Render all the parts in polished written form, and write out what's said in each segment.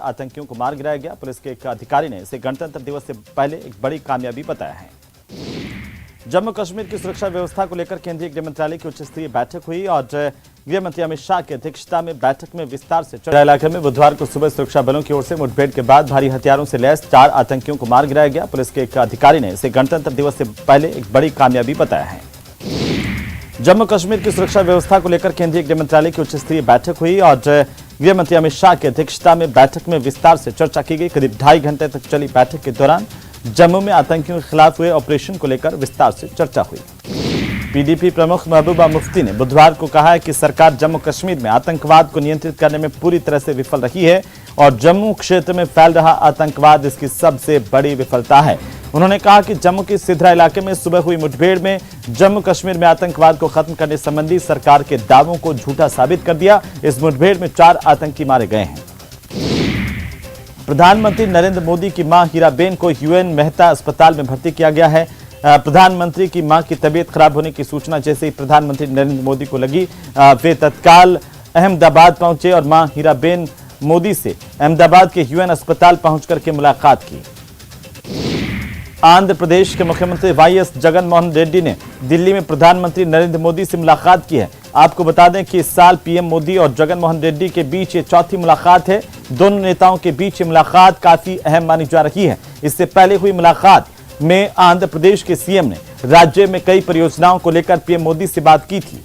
आतंकियों को मार गिराया गया। पुलिस के एक अधिकारी ने इसे गणतंत्र दिवस से पहले एक बड़ी कामयाबी बताया है। जम्मू कश्मीर की सुरक्षा व्यवस्था को लेकर केंद्रीय गृह मंत्रालय की उच्च स्तरीय बैठक हुई और गृह मंत्री अमित शाह की अध्यक्षता में बैठक में विस्तार से चर्चा। इलाके में बुधवार को सुबह सुरक्षा बलों की ओर से मुठभेड़ के बाद भारी हथियारों से लैस 4 आतंकियों को मार गिराया गया। पुलिस के एक अधिकारी ने इसे गणतंत्र दिवस से पहले एक बड़ी कामयाबी बताया है। जम्मू कश्मीर की सुरक्षा व्यवस्था को लेकर केंद्रीय गृह मंत्रालय की उच्च स्तरीय बैठक हुई और गृह मंत्री अमित शाह की अध्यक्षता में बैठक में विस्तार से चर्चा की गई। करीब 2.5 घंटे तक चली बैठक के दौरान जम्मू में आतंकियों के खिलाफ हुए ऑपरेशन को लेकर विस्तार से चर्चा हुई। पीडीपी प्रमुख महबूबा मुफ्ती ने बुधवार को कहा है कि सरकार जम्मू कश्मीर में आतंकवाद को नियंत्रित करने में पूरी तरह से विफल रही है और जम्मू क्षेत्र में फैल रहा आतंकवाद इसकी सबसे बड़ी विफलता है। उन्होंने कहा कि जम्मू के सिद्रा इलाके में सुबह हुई मुठभेड़ में जम्मू कश्मीर में आतंकवाद को खत्म करने संबंधी सरकार के दावों को झूठा साबित कर दिया। इस मुठभेड़ में 4 आतंकी मारे गए हैं। प्रधानमंत्री नरेंद्र मोदी की मां हीराबेन को यूएन मेहता अस्पताल में भर्ती किया गया है। प्रधानमंत्री की मां की तबीयत खराब होने की सूचना जैसे ही प्रधानमंत्री नरेंद्र मोदी को लगी, वे तत्काल अहमदाबाद पहुंचे और मां हीराबेन मोदी से अहमदाबाद के यूएन अस्पताल पहुंचकर के मुलाकात की। आंध्र प्रदेश के मुख्यमंत्री वाईएस जगनमोहन रेड्डी ने दिल्ली में प्रधानमंत्री नरेंद्र मोदी से मुलाकात की है। आपको बता दें कि इस साल पीएम मोदी और जगनमोहन रेड्डी के बीच ये चौथी मुलाकात है। दोनों नेताओं के बीच ये मुलाकात काफी अहम मानी जा रही है। इससे पहले हुई मुलाकात में आंध्र प्रदेश के सीएम ने राज्य में कई परियोजनाओं को लेकर पीएम मोदी से बात की थी।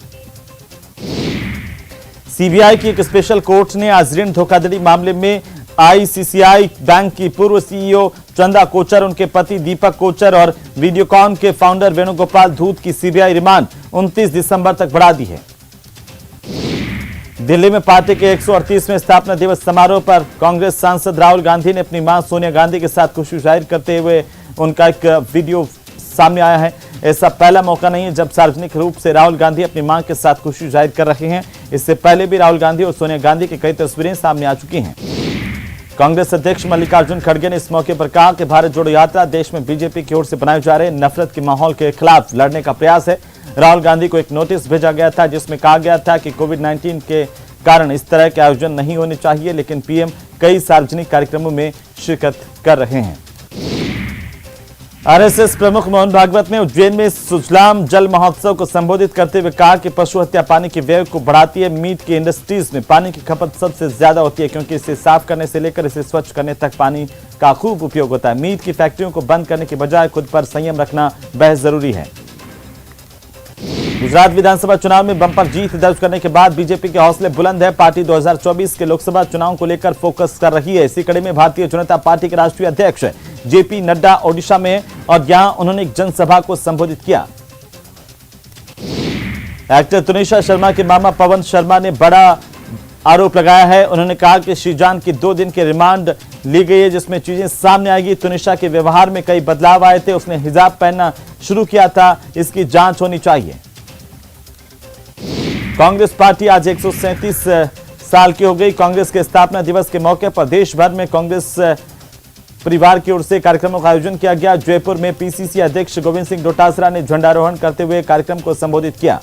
सीबीआई की एक स्पेशल कोर्ट ने आज ऋण धोखाधड़ी मामले में आईसीआईसीआई बैंक की पूर्व सीईओ चंदा कोचर, उनके पति दीपक कोचर और वीडियोकॉन के फाउंडर वेणुगोपाल धूत की सीबीआई रिमांड 29 दिसंबर तक बढ़ा दी है। दिल्ली में पार्टी के 138वें स्थापना दिवस समारोह पर कांग्रेस सांसद राहुल गांधी ने अपनी मां सोनिया गांधी के साथ खुशी जाहिर करते हुए उनका एक वीडियो सामने आया है। ऐसा पहला मौका नहीं है जब सार्वजनिक रूप से राहुल गांधी अपनी मां के साथ खुशी जाहिर कर रहे हैं। इससे पहले भी राहुल गांधी और सोनिया गांधी की कई तस्वीरें सामने आ चुकी हैं। कांग्रेस अध्यक्ष मल्लिकार्जुन खड़गे ने इस मौके पर कहा कि भारत जोड़ो यात्रा देश में बीजेपी की ओर से बनाए जा रहे नफरत के माहौल के खिलाफ लड़ने का प्रयास है। राहुल गांधी को एक नोटिस भेजा गया था जिसमें कहा गया था कि कोविड-19 के कारण इस तरह के आयोजन नहीं होने चाहिए, लेकिन पीएम कई सार्वजनिक कार्यक्रमों में शिरकत कर रहे हैं। आरएसएस प्रमुख मोहन भागवत ने उज्जैन में सुजलाम जल महोत्सव को संबोधित करते हुए कहा कि पशु हत्या पानी के व्यय को बढ़ाती है। मीट की इंडस्ट्रीज में पानी की खपत सबसे ज्यादा होती है क्योंकि इसे साफ करने से लेकर इसे स्वच्छ करने तक पानी का खूब उपयोग होता है। मीट की फैक्ट्रियों को बंद करने के बजाय खुद पर संयम रखना बेहद जरूरी है। गुजरात विधानसभा चुनाव में बंपर जीत दर्ज करने के बाद बीजेपी के हौसले बुलंद है। पार्टी 2024 के लोकसभा चुनाव को लेकर फोकस कर रही है। इसी कड़ी में भारतीय जनता पार्टी के राष्ट्रीय अध्यक्ष जेपी नड्डा ओडिशा में और यहां उन्होंने एक जनसभा को संबोधित किया। एक्टर तुनिशा शर्मा के मामा पवन शर्मा ने बड़ा आरोप लगाया है। उन्होंने कहा कि श्रीजान की 2 दिन की रिमांड ली गई है जिसमें चीजें सामने आएगी। तुनिशा के व्यवहार में कई बदलाव आए थे। उसने हिजाब पहनना शुरू किया था, इसकी जांच होनी चाहिए। कांग्रेस पार्टी आज 137 साल की हो गई। कांग्रेस के स्थापना दिवस के मौके पर देश भर में कांग्रेस परिवार की ओर से कार्यक्रमों का आयोजन किया गया। जयपुर में पीसीसी अध्यक्ष गोविंद सिंह डोटासरा ने झंडारोहण करते हुए कार्यक्रम को संबोधित किया।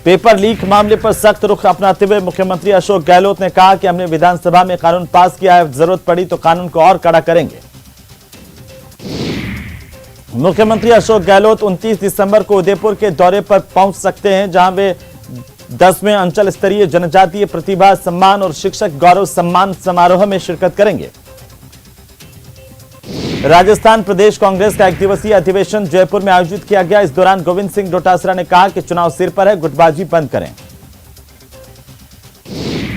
पेपर लीक मामले पर सख्त रुख अपनाते हुए मुख्यमंत्री अशोक गहलोत ने कहा कि हमने विधानसभा में कानून पास किया है, जरूरत पड़ी तो कानून को और कड़ा करेंगे। मुख्यमंत्री अशोक गहलोत 29 दिसंबर को उदयपुर के दौरे पर पहुंच सकते हैं जहां वे 10वें अंचल स्तरीय जनजातीय प्रतिभा सम्मान और शिक्षक गौरव सम्मान समारोह में शिरकत करेंगे। राजस्थान प्रदेश कांग्रेस का 1 दिवसीय अधिवेशन जयपुर में आयोजित किया गया। इस दौरान गोविंद सिंह डोटासरा ने कहा कि चुनाव सिर पर है, गुटबाजी बंद करें।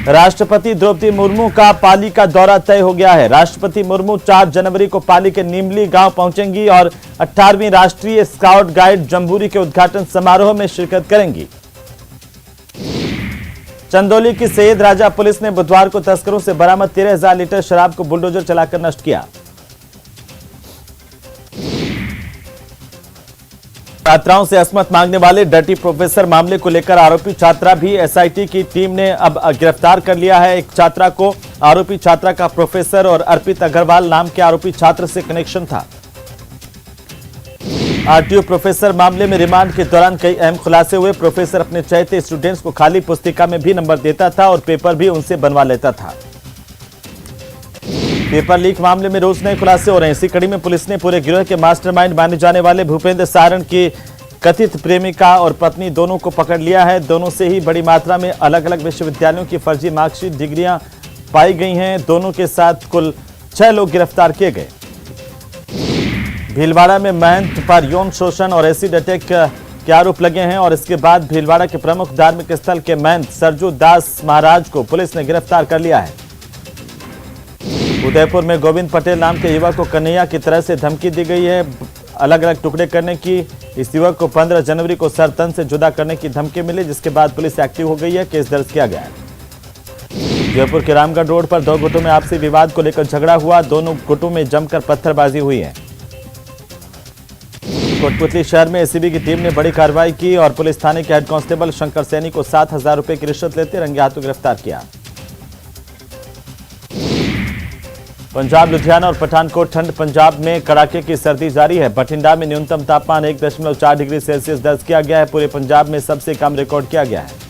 राष्ट्रपति द्रौपदी मुर्मू का पाली का दौरा तय हो गया है। राष्ट्रपति मुर्मू 4 जनवरी को पाली के नीमली गांव पहुंचेंगी और 18वीं राष्ट्रीय स्काउट गाइड जम्बूरी के उद्घाटन समारोह में शिरकत करेंगी। चंदौली की सैयद राजा पुलिस ने बुधवार को तस्करों से बरामद 13,000 लीटर शराब को बुलडोजर चलाकर नष्ट किया। छात्राओं से असमत मांगने वाले डर्टी प्रोफेसर मामले को लेकर आरोपी छात्रा भी एसआईटी की टीम ने अब गिरफ्तार कर लिया है। एक छात्रा को आरोपी छात्रा का प्रोफेसर और अर्पित अग्रवाल नाम के आरोपी छात्र से कनेक्शन था। आरटीओ प्रोफेसर मामले में रिमांड के दौरान कई अहम खुलासे हुए। प्रोफेसर अपने चहेते स्टूडेंट्स को खाली पुस्तिका में भी नंबर देता था और पेपर भी उनसे बनवा लेता था। पेपर लीक मामले में रोज नए खुलासे हो रहे हैं। इसी कड़ी में पुलिस ने पूरे गिरोह के मास्टरमाइंड माने जाने वाले भूपेंद्र सारण की कथित प्रेमिका और पत्नी दोनों को पकड़ लिया है। दोनों से ही बड़ी मात्रा में अलग अलग विश्वविद्यालयों की फर्जी मार्कशीट डिग्रियां पाई गई हैं। दोनों के साथ कुल 6 लोग गिरफ्तार किए गए। भीलवाड़ा में महंत पर यौन शोषण और एसिड अटैक के आरोप लगे हैं और इसके बाद भीलवाड़ा के प्रमुख धार्मिक स्थल के महंत सरजू दास महाराज को पुलिस ने गिरफ्तार कर लिया है। उदयपुर में गोविंद पटेल नाम के युवक को कन्हैया की तरह से धमकी दी गई है, अलग अलग टुकड़े करने की। इस युवक को 15 जनवरी को सरतन से जुदा करने की धमकी मिली, जिसके बाद पुलिस एक्टिव हो गई है, केस दर्ज किया गया है। जयपुर के रामगढ़ रोड पर 2 गुटों में आपसी विवाद को लेकर झगड़ा हुआ। दोनों गुटों में जमकर पत्थरबाजी हुई है। कोटपुतली शहर में एसीबी की टीम ने बड़ी कार्रवाई की और पुलिस थाने के हेड कांस्टेबल शंकर सैनी को 7,000 रुपए की रिश्वत लेते रंगे हाथों गिरफ्तार किया। पंजाब, लुधियाना और पठानकोट ठंड। पंजाब में कड़ाके की सर्दी जारी है। बठिंडा में न्यूनतम तापमान 1.4 डिग्री सेल्सियस दर्ज किया गया है। पूरे पंजाब में सबसे कम रिकॉर्ड किया गया है।